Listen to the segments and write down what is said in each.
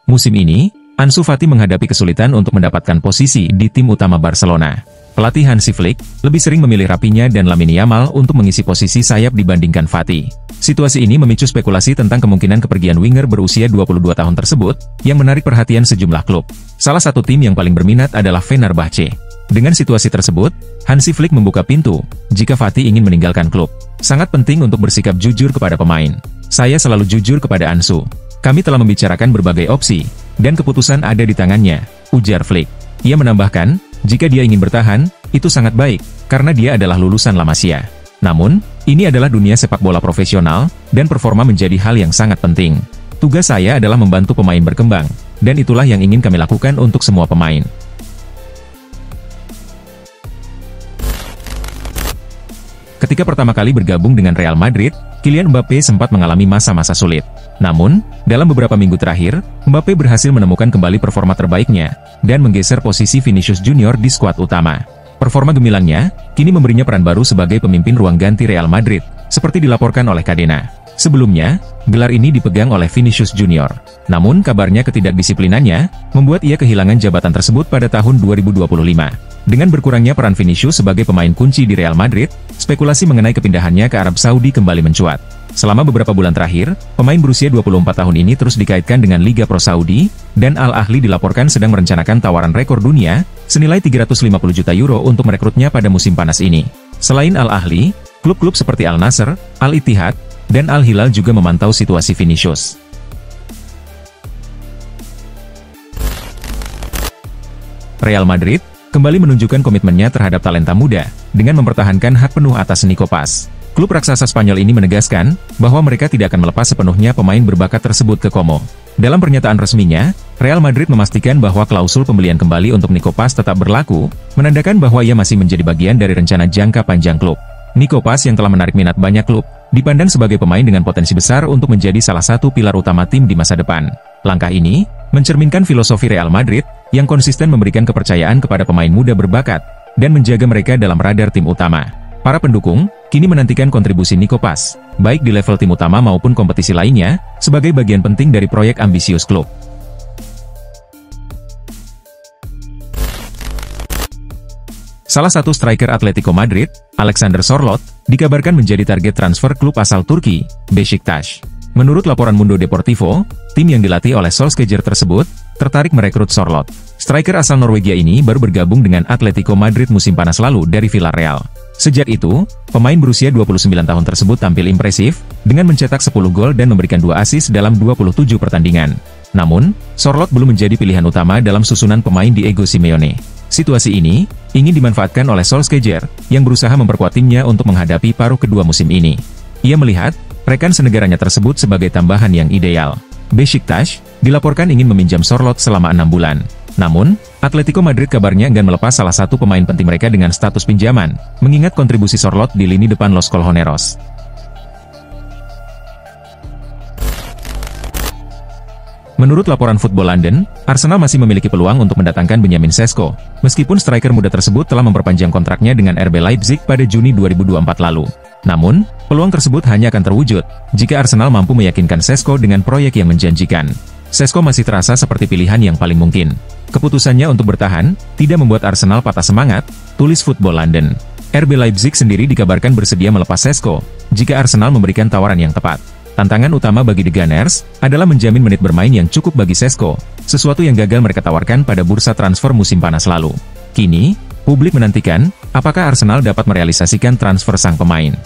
Musim ini, Ansu Fati menghadapi kesulitan untuk mendapatkan posisi di tim utama Barcelona. Pelatih Hansi Flick lebih sering memilih Rafinha dan Lamine Yamal untuk mengisi posisi sayap dibandingkan Fati. Situasi ini memicu spekulasi tentang kemungkinan kepergian winger berusia 22 tahun tersebut, yang menarik perhatian sejumlah klub. Salah satu tim yang paling berminat adalah Fenerbahce. Dengan situasi tersebut, Hansi Flick membuka pintu jika Fati ingin meninggalkan klub. Sangat penting untuk bersikap jujur kepada pemain. Saya selalu jujur kepada Ansu. Kami telah membicarakan berbagai opsi, dan keputusan ada di tangannya, ujar Flick. Ia menambahkan, jika dia ingin bertahan, itu sangat baik, karena dia adalah lulusan La Masia. Namun, ini adalah dunia sepak bola profesional, dan performa menjadi hal yang sangat penting. Tugas saya adalah membantu pemain berkembang, dan itulah yang ingin kami lakukan untuk semua pemain. Ketika pertama kali bergabung dengan Real Madrid, Kylian Mbappe sempat mengalami masa-masa sulit. Namun, dalam beberapa minggu terakhir, Mbappe berhasil menemukan kembali performa terbaiknya, dan menggeser posisi Vinicius Junior di skuad utama. Performa gemilangnya, kini memberinya peran baru sebagai pemimpin ruang ganti Real Madrid, seperti dilaporkan oleh Cadena. Sebelumnya, gelar ini dipegang oleh Vinicius Junior. Namun, kabarnya ketidakdisiplinannya, membuat ia kehilangan jabatan tersebut pada tahun 2025. Dengan berkurangnya peran Vinicius sebagai pemain kunci di Real Madrid, spekulasi mengenai kepindahannya ke Arab Saudi kembali mencuat. Selama beberapa bulan terakhir, pemain berusia 24 tahun ini terus dikaitkan dengan Liga Pro Saudi, dan Al Ahly dilaporkan sedang merencanakan tawaran rekor dunia, senilai 350 juta euro untuk merekrutnya pada musim panas ini. Selain Al Ahly, klub-klub seperti Al Nassr, Al Ittihad, dan Al Hilal juga memantau situasi Vinicius. Real Madrid kembali menunjukkan komitmennya terhadap talenta muda, dengan mempertahankan hak penuh atas Nico Paz. Klub raksasa Spanyol ini menegaskan, bahwa mereka tidak akan melepas sepenuhnya pemain berbakat tersebut ke Como. Dalam pernyataan resminya, Real Madrid memastikan bahwa klausul pembelian kembali untuk Nico Paz tetap berlaku, menandakan bahwa ia masih menjadi bagian dari rencana jangka panjang klub. Nico Paz yang telah menarik minat banyak klub, dipandang sebagai pemain dengan potensi besar untuk menjadi salah satu pilar utama tim di masa depan. Langkah ini, mencerminkan filosofi Real Madrid, yang konsisten memberikan kepercayaan kepada pemain muda berbakat, dan menjaga mereka dalam radar tim utama. Para pendukung, kini menantikan kontribusi Nico Paz, baik di level tim utama maupun kompetisi lainnya, sebagai bagian penting dari proyek ambisius klub. Salah satu striker Atletico Madrid, Alexander Sorloth, dikabarkan menjadi target transfer klub asal Turki, Beşiktaş. Menurut laporan Mundo Deportivo, tim yang dilatih oleh Solskjaer tersebut, tertarik merekrut Sorloth. Striker asal Norwegia ini baru bergabung dengan Atletico Madrid musim panas lalu dari Villarreal. Sejak itu, pemain berusia 29 tahun tersebut tampil impresif, dengan mencetak 10 gol dan memberikan 2 assist dalam 27 pertandingan. Namun, Sorloth belum menjadi pilihan utama dalam susunan pemain Diego Simeone. Situasi ini, ingin dimanfaatkan oleh Solskjaer, yang berusaha memperkuat timnya untuk menghadapi paruh kedua musim ini. Ia melihat, rekan senegaranya tersebut sebagai tambahan yang ideal. Beşiktaş dilaporkan ingin meminjam Sorloth selama 6 bulan. Namun, Atletico Madrid kabarnya enggan melepas salah satu pemain penting mereka dengan status pinjaman, mengingat kontribusi Sorloth di lini depan Los Colchoneros. Menurut laporan Football London, Arsenal masih memiliki peluang untuk mendatangkan Benjamin Sesko, meskipun striker muda tersebut telah memperpanjang kontraknya dengan RB Leipzig pada Juni 2024 lalu. Namun, peluang tersebut hanya akan terwujud, jika Arsenal mampu meyakinkan Sesko dengan proyek yang menjanjikan. Sesko masih terasa seperti pilihan yang paling mungkin. Keputusannya untuk bertahan, tidak membuat Arsenal patah semangat, tulis Football London. RB Leipzig sendiri dikabarkan bersedia melepas Sesko, jika Arsenal memberikan tawaran yang tepat. Tantangan utama bagi The Gunners, adalah menjamin menit bermain yang cukup bagi Sesko, sesuatu yang gagal mereka tawarkan pada bursa transfer musim panas lalu. Kini, publik menantikan, apakah Arsenal dapat merealisasikan transfer sang pemain.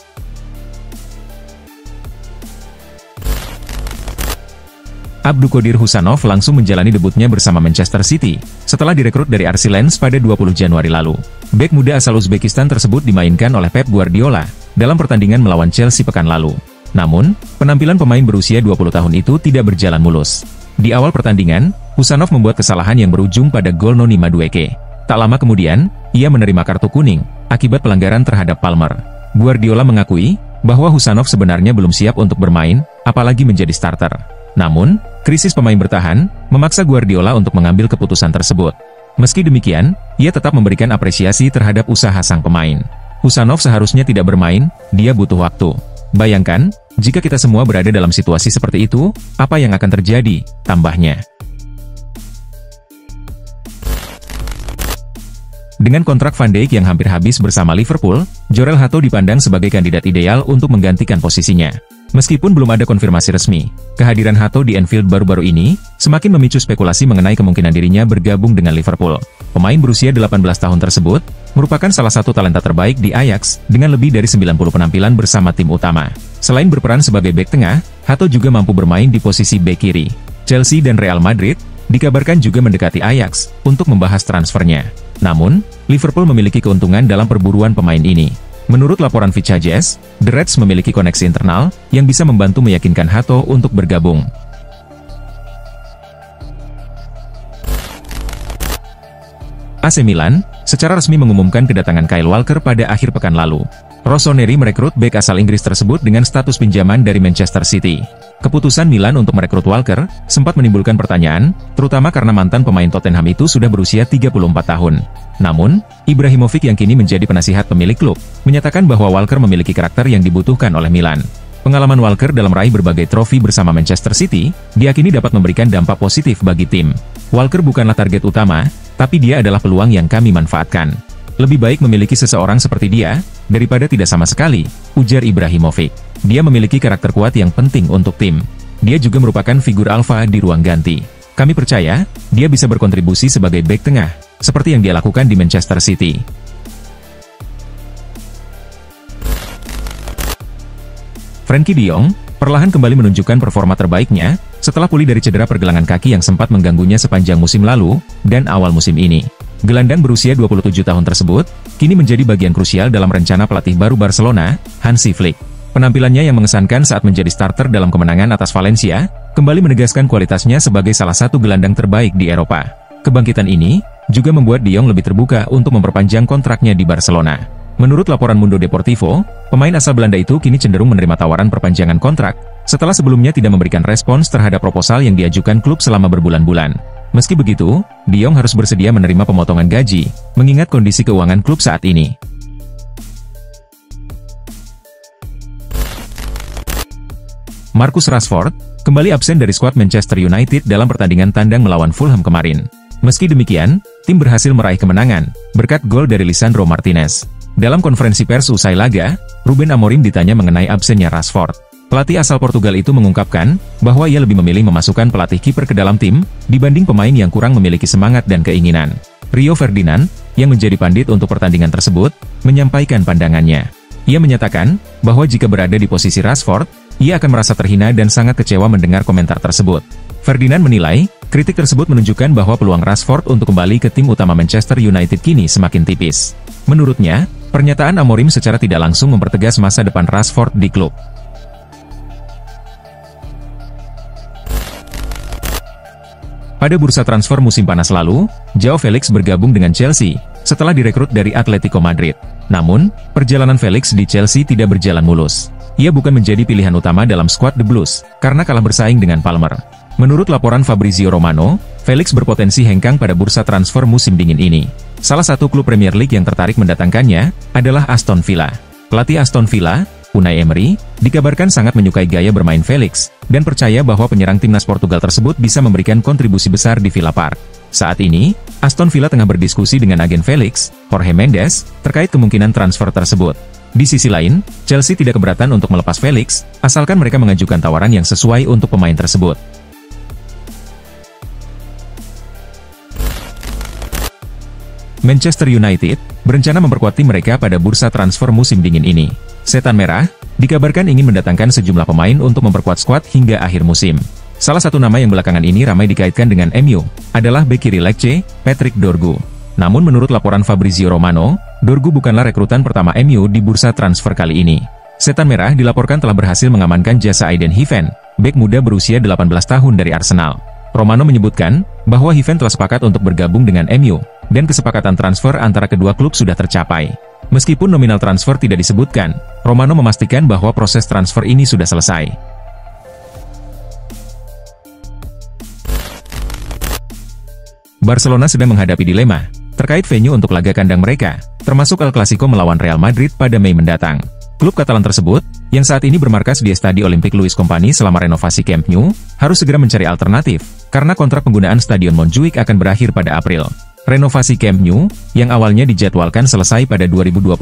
Abdulkadir Husanov langsung menjalani debutnya bersama Manchester City, setelah direkrut dari RC Lens pada 20 Januari lalu. Bek muda asal Uzbekistan tersebut dimainkan oleh Pep Guardiola, dalam pertandingan melawan Chelsea pekan lalu. Namun, penampilan pemain berusia 20 tahun itu tidak berjalan mulus. Di awal pertandingan, Husanov membuat kesalahan yang berujung pada gol Noni Madueke. Tak lama kemudian, ia menerima kartu kuning, akibat pelanggaran terhadap Palmer. Guardiola mengakui, bahwa Husanov sebenarnya belum siap untuk bermain, apalagi menjadi starter. Namun, krisis pemain bertahan, memaksa Guardiola untuk mengambil keputusan tersebut. Meski demikian, ia tetap memberikan apresiasi terhadap usaha sang pemain. Husanov seharusnya tidak bermain, dia butuh waktu. Bayangkan, jika kita semua berada dalam situasi seperti itu, apa yang akan terjadi, tambahnya. Dengan kontrak Van Dijk yang hampir habis bersama Liverpool, Jorel Hato dipandang sebagai kandidat ideal untuk menggantikan posisinya. Meskipun belum ada konfirmasi resmi, kehadiran Hato di Anfield baru-baru ini semakin memicu spekulasi mengenai kemungkinan dirinya bergabung dengan Liverpool. Pemain berusia 18 tahun tersebut merupakan salah satu talenta terbaik di Ajax dengan lebih dari 90 penampilan bersama tim utama. Selain berperan sebagai bek tengah, Hato juga mampu bermain di posisi bek kiri. Chelsea dan Real Madrid dikabarkan juga mendekati Ajax untuk membahas transfernya. Namun, Liverpool memiliki keuntungan dalam perburuan pemain ini. Menurut laporan Vichajes, The Reds memiliki koneksi internal yang bisa membantu meyakinkan Hato untuk bergabung. AC Milan secara resmi mengumumkan kedatangan Kyle Walker pada akhir pekan lalu. Rossoneri merekrut bek asal Inggris tersebut dengan status pinjaman dari Manchester City. Keputusan Milan untuk merekrut Walker sempat menimbulkan pertanyaan, terutama karena mantan pemain Tottenham itu sudah berusia 34 tahun. Namun, Ibrahimovic yang kini menjadi penasihat pemilik klub, menyatakan bahwa Walker memiliki karakter yang dibutuhkan oleh Milan. Pengalaman Walker dalam meraih berbagai trofi bersama Manchester City, diyakini dapat memberikan dampak positif bagi tim. Walker bukanlah target utama, tapi dia adalah peluang yang kami manfaatkan. Lebih baik memiliki seseorang seperti dia, daripada tidak sama sekali, ujar Ibrahimovic. Dia memiliki karakter kuat yang penting untuk tim. Dia juga merupakan figur alfa di ruang ganti. Kami percaya, dia bisa berkontribusi sebagai bek tengah, seperti yang dia lakukan di Manchester City. Frenkie de Jong perlahan kembali menunjukkan performa terbaiknya setelah pulih dari cedera pergelangan kaki yang sempat mengganggunya sepanjang musim lalu dan awal musim ini. Gelandang berusia 27 tahun tersebut kini menjadi bagian krusial dalam rencana pelatih baru Barcelona, Hansi Flick. Penampilannya yang mengesankan saat menjadi starter dalam kemenangan atas Valencia kembali menegaskan kualitasnya sebagai salah satu gelandang terbaik di Eropa. Kebangkitan ini juga membuat de Jong lebih terbuka untuk memperpanjang kontraknya di Barcelona. Menurut laporan Mundo Deportivo, pemain asal Belanda itu kini cenderung menerima tawaran perpanjangan kontrak setelah sebelumnya tidak memberikan respons terhadap proposal yang diajukan klub selama berbulan-bulan. Meski begitu, de Jong harus bersedia menerima pemotongan gaji, mengingat kondisi keuangan klub saat ini. Marcus Rashford kembali absen dari skuad Manchester United dalam pertandingan tandang melawan Fulham kemarin. Meski demikian, tim berhasil meraih kemenangan berkat gol dari Lisandro Martinez. Dalam konferensi pers usai laga, Ruben Amorim ditanya mengenai absennya Rashford. Pelatih asal Portugal itu mengungkapkan bahwa ia lebih memilih memasukkan pelatih kiper ke dalam tim dibanding pemain yang kurang memiliki semangat dan keinginan. Rio Ferdinand, yang menjadi pandit untuk pertandingan tersebut, menyampaikan pandangannya. Ia menyatakan bahwa jika berada di posisi Rashford, ia akan merasa terhina dan sangat kecewa mendengar komentar tersebut. Ferdinand menilai, kritik tersebut menunjukkan bahwa peluang Rashford untuk kembali ke tim utama Manchester United kini semakin tipis. Menurutnya, pernyataan Amorim secara tidak langsung mempertegas masa depan Rashford di klub. Pada bursa transfer musim panas lalu, Joao Felix bergabung dengan Chelsea setelah direkrut dari Atletico Madrid. Namun, perjalanan Felix di Chelsea tidak berjalan mulus. Ia bukan menjadi pilihan utama dalam skuad The Blues karena kalah bersaing dengan Palmer. Menurut laporan Fabrizio Romano, Felix berpotensi hengkang pada bursa transfer musim dingin ini. Salah satu klub Premier League yang tertarik mendatangkannya adalah Aston Villa. Pelatih Aston Villa, Unai Emery, dikabarkan sangat menyukai gaya bermain Felix, dan percaya bahwa penyerang timnas Portugal tersebut bisa memberikan kontribusi besar di Villa Park. Saat ini, Aston Villa tengah berdiskusi dengan agen Felix, Jorge Mendes, terkait kemungkinan transfer tersebut. Di sisi lain, Chelsea tidak keberatan untuk melepas Felix, asalkan mereka mengajukan tawaran yang sesuai untuk pemain tersebut. Manchester United berencana memperkuat tim mereka pada bursa transfer musim dingin ini. Setan Merah dikabarkan ingin mendatangkan sejumlah pemain untuk memperkuat skuad hingga akhir musim. Salah satu nama yang belakangan ini ramai dikaitkan dengan MU adalah bek kiri Lecce, Patrick Dorgu. Namun menurut laporan Fabrizio Romano, Dorgu bukanlah rekrutan pertama MU di bursa transfer kali ini. Setan Merah dilaporkan telah berhasil mengamankan jasa Aiden Heaven, bek muda berusia 18 tahun dari Arsenal. Romano menyebutkan bahwa Heaven telah sepakat untuk bergabung dengan MU, dan kesepakatan transfer antara kedua klub sudah tercapai. Meskipun nominal transfer tidak disebutkan, Romano memastikan bahwa proses transfer ini sudah selesai. Barcelona sedang menghadapi dilema terkait venue untuk laga kandang mereka, termasuk El Clasico melawan Real Madrid pada Mei mendatang. Klub Katalan tersebut, yang saat ini bermarkas di Stadi Olympique Louis Company selama renovasi Camp Nou, harus segera mencari alternatif, karena kontrak penggunaan Stadion Montjuic akan berakhir pada April. renovasi Camp Nou, yang awalnya dijadwalkan selesai pada 2025,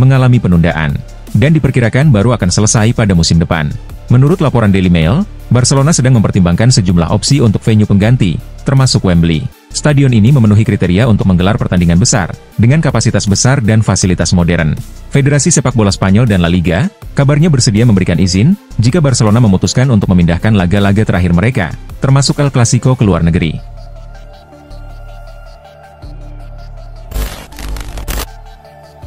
mengalami penundaan, dan diperkirakan baru akan selesai pada musim depan. Menurut laporan Daily Mail, Barcelona sedang mempertimbangkan sejumlah opsi untuk venue pengganti, termasuk Wembley. Stadion ini memenuhi kriteria untuk menggelar pertandingan besar, dengan kapasitas besar dan fasilitas modern. Federasi Sepak Bola Spanyol dan La Liga, kabarnya bersedia memberikan izin, jika Barcelona memutuskan untuk memindahkan laga-laga terakhir mereka, termasuk El Clasico ke luar negeri.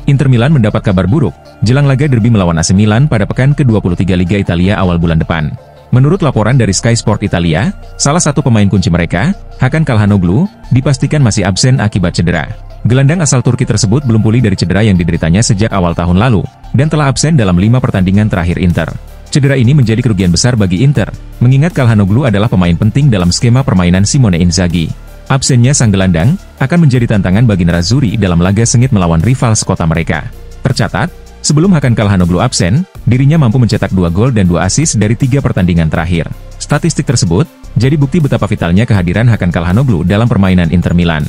Inter Milan mendapat kabar buruk, jelang laga derby melawan AC Milan pada pekan ke-23 Liga Italia awal bulan depan. Menurut laporan dari Sky Sport Italia, salah satu pemain kunci mereka, Hakan Calhanoglu, dipastikan masih absen akibat cedera. Gelandang asal Turki tersebut belum pulih dari cedera yang dideritanya sejak awal tahun lalu, dan telah absen dalam 5 pertandingan terakhir Inter. Cedera ini menjadi kerugian besar bagi Inter, mengingat Calhanoglu adalah pemain penting dalam skema permainan Simone Inzaghi. Absennya sang gelandang, akan menjadi tantangan bagi Nerazzurri dalam laga sengit melawan rival sekota mereka. Tercatat, sebelum Hakan Calhanoglu absen, dirinya mampu mencetak 2 gol dan 2 assist dari 3 pertandingan terakhir. Statistik tersebut, jadi bukti betapa vitalnya kehadiran Hakan Calhanoglu dalam permainan Inter Milan.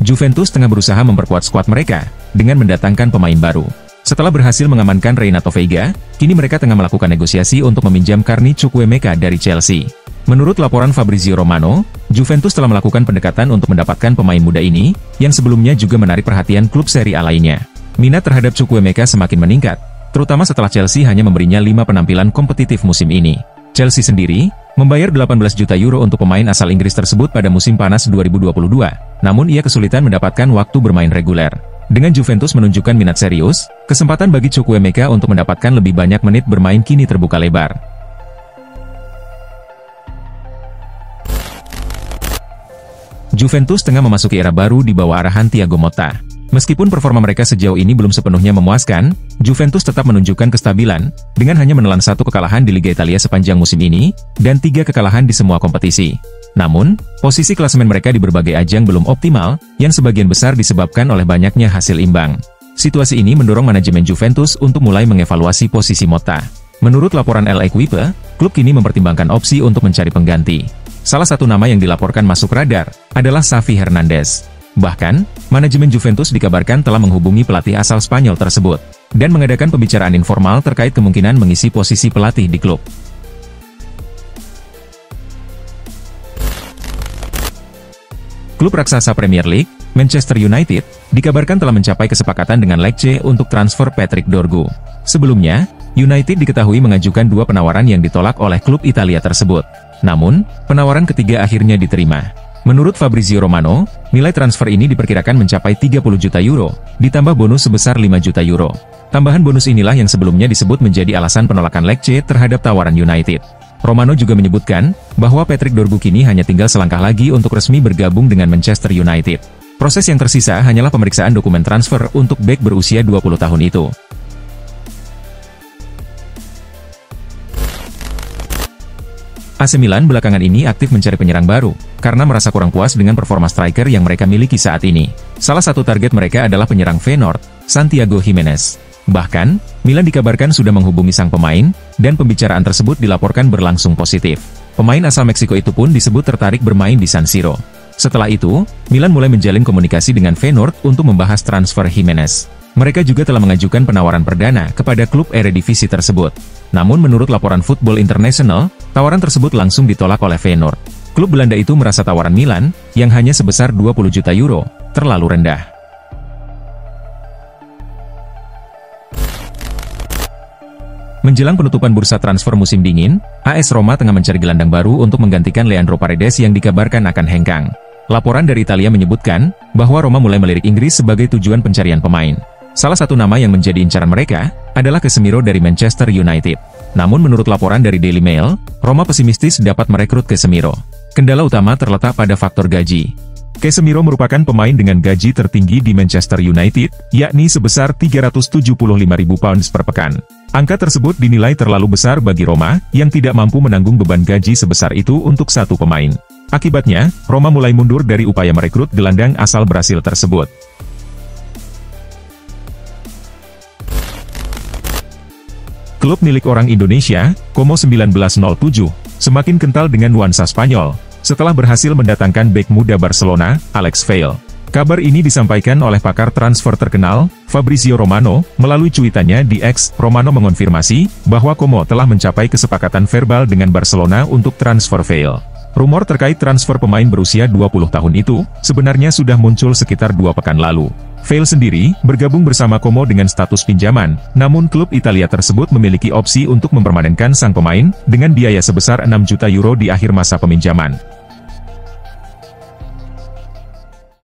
Juventus tengah berusaha memperkuat skuad mereka, dengan mendatangkan pemain baru. Setelah berhasil mengamankan Renato Veiga, kini mereka tengah melakukan negosiasi untuk meminjam Carni Chukwuemeka dari Chelsea. Menurut laporan Fabrizio Romano, Juventus telah melakukan pendekatan untuk mendapatkan pemain muda ini, yang sebelumnya juga menarik perhatian klub Serie A lainnya. Minat terhadap Chukwuemeka semakin meningkat, terutama setelah Chelsea hanya memberinya 5 penampilan kompetitif musim ini. Chelsea sendiri, membayar 18 juta euro untuk pemain asal Inggris tersebut pada musim panas 2022, namun ia kesulitan mendapatkan waktu bermain reguler. Dengan Juventus menunjukkan minat serius, kesempatan bagi Chukwuemeka untuk mendapatkan lebih banyak menit bermain kini terbuka lebar. Juventus tengah memasuki era baru di bawah arahan Thiago Motta. Meskipun performa mereka sejauh ini belum sepenuhnya memuaskan, Juventus tetap menunjukkan kestabilan, dengan hanya menelan 1 kekalahan di Liga Italia sepanjang musim ini, dan 3 kekalahan di semua kompetisi. Namun, posisi klasemen mereka di berbagai ajang belum optimal, yang sebagian besar disebabkan oleh banyaknya hasil imbang. Situasi ini mendorong manajemen Juventus untuk mulai mengevaluasi posisi Motta. Menurut laporan El Equipe, klub kini mempertimbangkan opsi untuk mencari pengganti. Salah satu nama yang dilaporkan masuk radar adalah Xavi Hernandez. Bahkan, manajemen Juventus dikabarkan telah menghubungi pelatih asal Spanyol tersebut, dan mengadakan pembicaraan informal terkait kemungkinan mengisi posisi pelatih di klub. Klub raksasa Premier League, Manchester United, dikabarkan telah mencapai kesepakatan dengan Lecce untuk transfer Patrick Dorgu. Sebelumnya, United diketahui mengajukan 2 penawaran yang ditolak oleh klub Italia tersebut. Namun, penawaran ketiga akhirnya diterima. Menurut Fabrizio Romano, nilai transfer ini diperkirakan mencapai 30 juta euro, ditambah bonus sebesar 5 juta euro. Tambahan bonus inilah yang sebelumnya disebut menjadi alasan penolakan Lecce terhadap tawaran United. Romano juga menyebutkan, bahwa Patrick Dorgu kini hanya tinggal selangkah lagi untuk resmi bergabung dengan Manchester United. Proses yang tersisa hanyalah pemeriksaan dokumen transfer untuk bek berusia 20 tahun itu. AC Milan belakangan ini aktif mencari penyerang baru, karena merasa kurang puas dengan performa striker yang mereka miliki saat ini. Salah satu target mereka adalah penyerang Feyenoord, Santiago Gimenez. Bahkan, Milan dikabarkan sudah menghubungi sang pemain, dan pembicaraan tersebut dilaporkan berlangsung positif. Pemain asal Meksiko itu pun disebut tertarik bermain di San Siro. Setelah itu, Milan mulai menjalin komunikasi dengan Feyenoord untuk membahas transfer Gimenez. Mereka juga telah mengajukan penawaran perdana kepada klub Eredivisie tersebut. Namun menurut laporan Football International, tawaran tersebut langsung ditolak oleh Feyenoord. Klub Belanda itu merasa tawaran Milan, yang hanya sebesar 20 juta euro, terlalu rendah. Menjelang penutupan bursa transfer musim dingin, AS Roma tengah mencari gelandang baru untuk menggantikan Leandro Paredes yang dikabarkan akan hengkang. Laporan dari Italia menyebutkan, bahwa Roma mulai melirik Inggris sebagai tujuan pencarian pemain. Salah satu nama yang menjadi incaran mereka, adalah Casemiro dari Manchester United. Namun menurut laporan dari Daily Mail, Roma pesimistis dapat merekrut Casemiro. Kendala utama terletak pada faktor gaji. Casemiro merupakan pemain dengan gaji tertinggi di Manchester United, yakni sebesar 375.000 pounds per pekan. Angka tersebut dinilai terlalu besar bagi Roma, yang tidak mampu menanggung beban gaji sebesar itu untuk satu pemain. Akibatnya, Roma mulai mundur dari upaya merekrut gelandang asal Brasil tersebut. Klub milik orang Indonesia, Como 1907, semakin kental dengan nuansa Spanyol, setelah berhasil mendatangkan bek muda Barcelona, Alex Vail. Kabar ini disampaikan oleh pakar transfer terkenal, Fabrizio Romano, melalui cuitannya di X. Romano mengonfirmasi bahwa Como telah mencapai kesepakatan verbal dengan Barcelona untuk transfer Vail. Rumor terkait transfer pemain berusia 20 tahun itu, sebenarnya sudah muncul sekitar 2 pekan lalu. Vail sendiri, bergabung bersama Como dengan status pinjaman, namun klub Italia tersebut memiliki opsi untuk mempermanenkan sang pemain, dengan biaya sebesar 6 juta euro di akhir masa peminjaman.